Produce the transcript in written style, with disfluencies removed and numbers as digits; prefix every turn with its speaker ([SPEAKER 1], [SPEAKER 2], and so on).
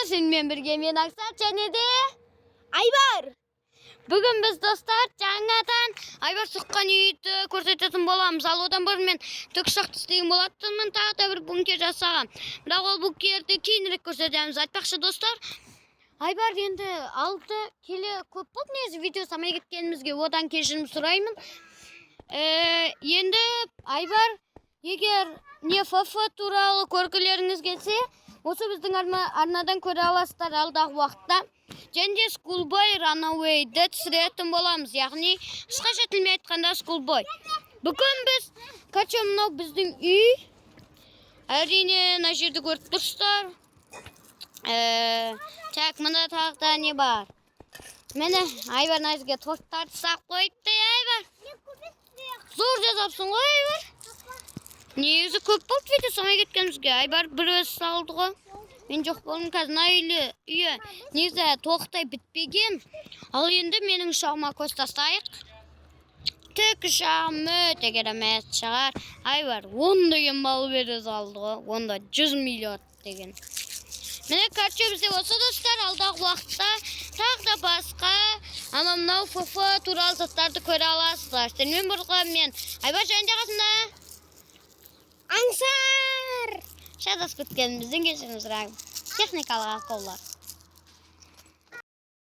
[SPEAKER 1] Seninle birge men Aksar және де Айбар. Бүгін біз достар жаңадан Айбар сұққан үйді көрсететін боламыз. Ал одан бұрын мен тікұшақты істеген болатынмын, тағы да бір бункер жасаған. Бірақ ол бункерді кейінірек көрсетеміз. Айтпақшы достар, Айбар енді алды келе көп болды негізі видео самай кеткенімізге, одан кешірім сұраймын. Енді Айбар егер не ФФ туралы көргілеріңіз келсе, осы біздің арнадан көре аласыздар алдағы уақытта. Және де Schoolboy Runaway'ді түсіретін боламыз, яғни қысқаша тілмен айтқанда Schoolboy. Бүгін біз мынау біздің үй. Әрине мына жерді көріп тұрсыздар. Так, мында тағы да не бар? Мені Айбар назге торттарды сақ қойыпты, Айбар. Зор жазапсың ғой, Айбар. Негізі көп болды видео самай кеткенімізге. Айбар бір өзі салды ғой. Мен жоқ болдым қазір үйі негізі тоқтай бітпеген. Ал енді менің шағыма көз тастайық. Тікұшағым өте керемет шығар. Айбар 10 деген бал бере салды ғой. Онда 100 миллиард деген. Міне короче бізде осы достар, алдағы уақытта тағы да басқа мынау ФФ туралы заттарды көре аласыздар. Сенімен бірге мен Айбар және де қасында Аңсар. Шадас күткеніміздің кешірім сұраймын. Техникалық ақаулар.